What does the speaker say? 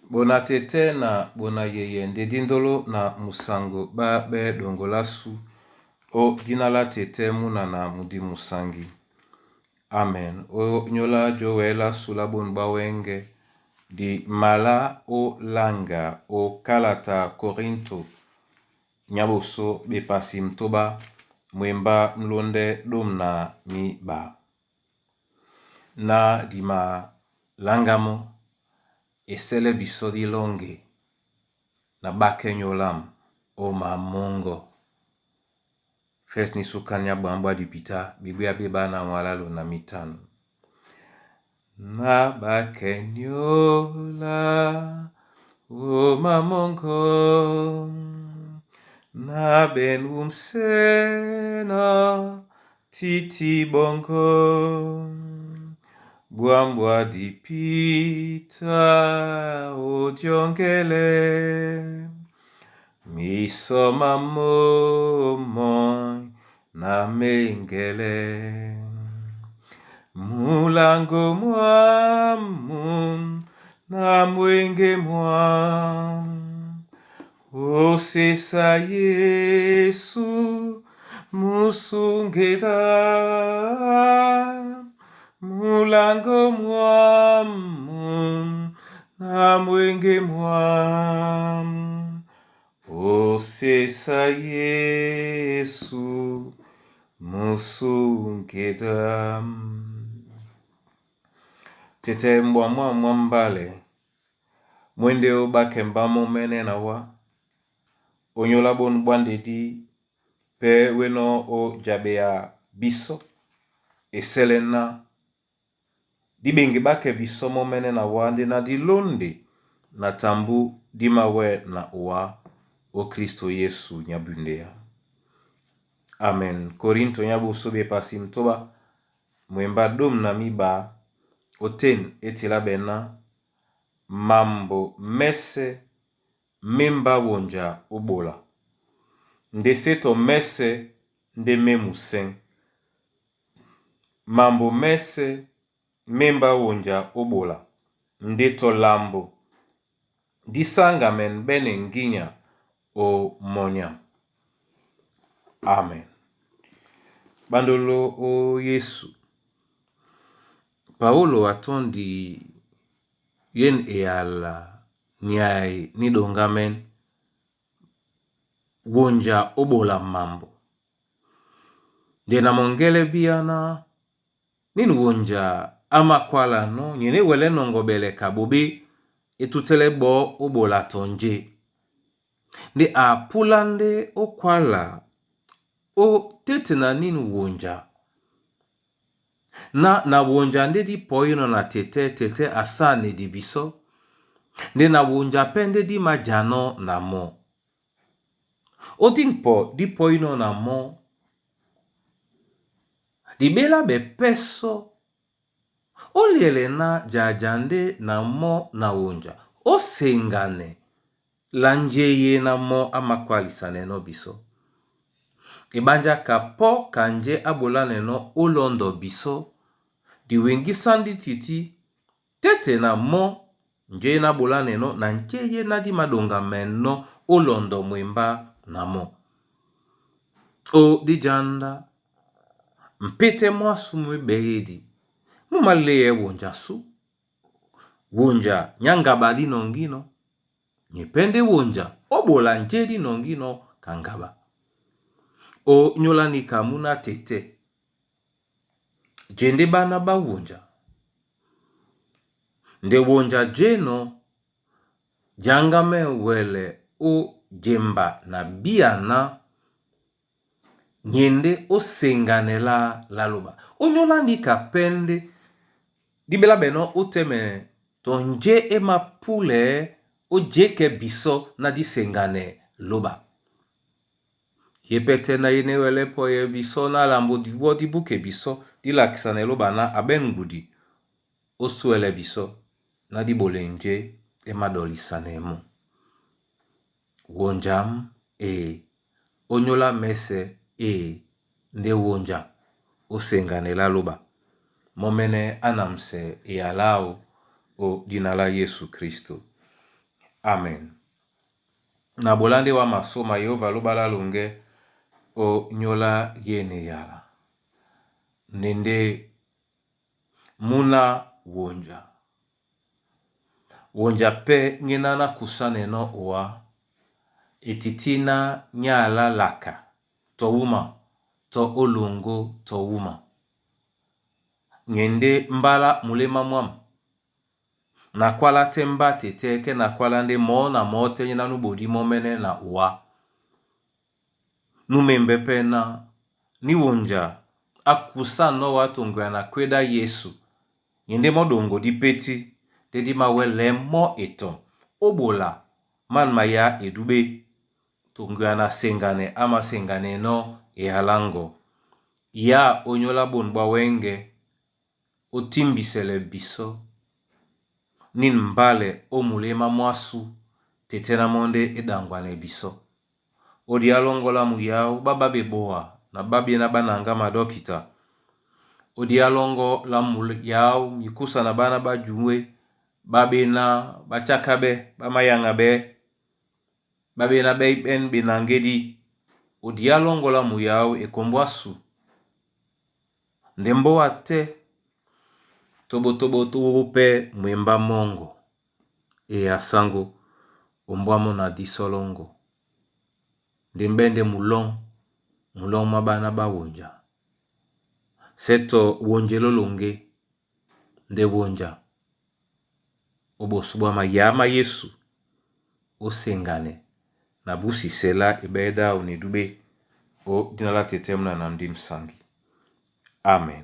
Bona tete na bona yeye ndedindolo na musango ba be dongolasu o dinala tete muna na mudi musangi. Amen. O nyola joela sulabun bawenge di mala o langa o kalata Korinto nyaboso bepasim toba mwemba mlonde domna mi ba. Na dima langamo esele bisodi longe na bake nyolam o mamongo. Fes ni sukanya bamba dipita bibia beba na walalo na mitano. Na bake nyola o mamongo na benum sena titi bongo. Buambwa dipita o jongele misoma momo na mengele mulango mwamu na mwenge mwamu o sesa Yesu musungeda mulango mwamu na mwenge mwamu o sesa Yesu musungeda. Tete mbwa mbale mwende obake mbamo mene na wa onyola bon bwande di pe weno o jabea biso eselena di bengi bake biso momene na wande na di londe na tambu di mawe na uwa o Kristo Yesu nyabundea. Amen. Korinto nyabu sobe pasim toba mwemba dom na miba oten etila bena mambo mese memba wonja obola. Nde seto mese nde memusen. Mambo mese memba wonja obola. Ndeto lambo. Disanga men bene nginya o monya. Amen. Bandolo o Yesu. Paulo atondi yen ala nyai nidongamen wonja obola mambo. Dena mongele biana ninu wonja ama kwala no nyene wele nongobele kabobe etutele bo obola tonje. De a pulande o kwala o tete na ninu wonja. Na wonja nde di poino na tete asane di biso. De na wonja pende di majano na mo. Otin po di poino na mo. Di bela be peso. O liele na jajande na mo na wonja. O sengane. Lanjeye na mo amakwalisane no biso. Ibanja kapo kanje abolane no olondo biso. Di wengi sandi titi. Tete na mo. Nje na bolane no. Na njeye na di madonga men no. Olondo mwemba na mo. O di janda. Mpete mwasu mwebeyedi. Mumaleye wonja su. Wonja nyangaba di nongino. Nyepende wonja. Obola nje di nongino kangaba. O nyola ni kamuna tete. Jende bana ba wonja. Nde wonja jeno. Jangame wele o jemba na biana. Nyende o sengane la loba. O nyola ni kapende. Dibela beno o teme. Tonje ema pule. O jeke biso na di sengane loba. Yepete na yene wele po ye biso na lambo di wodi buke biso. Di lakisane loba na abengudi. O suele biso. Na di bolenje ema dolisane mo. Wonjam onyola mese nde wonja o sengane la loba. Momene anamse alao o dinala Yesu Kristo. Amen. Na bolande wa masoma Yehova lobala longe o nyola yene yala. Nende muna wonja. Wonja pe ngenana kusane no oa. Etitina nyala laka. To wuma. To olongo to wuma. Ngende mbala mulema mwam. Na kwala temba teteke na kwala nde mo na mo tenye na nubodi momene na oa. Numembepe na ni wonja. Akusa no watongwa na kweda Yesu. Ngende modongo di peti. Dedi mawele mo eton. Obola. Man maya edube. Tongwa na sengane ama sengane no halango. Ya onyola bonbwa wenge. Otimbisele biso. Nin mbale omulema mwasu. Tetena monde edangwane biso. Odi alongola muyao baba beboa. Na babi na bananga madokita. Odi alongo la muyao mikusa na bana bajuwe. Babi na bachakabe. Bamayangabe. Babi na ben binangedi. Odi alongo la muyao ekombwasu. Ndembo ate. Tobo pe mwemba mongo. E asango. Ombwamo na disolongo. Ndembende mulong. Mulong mabana ba wonja. Seto wonjelo longe. Nde wonja. Obo subwa mayama Yesu. Osengane. Na busi sela ibeda unidube. O dinala tetemna na mdi msangi. Amen.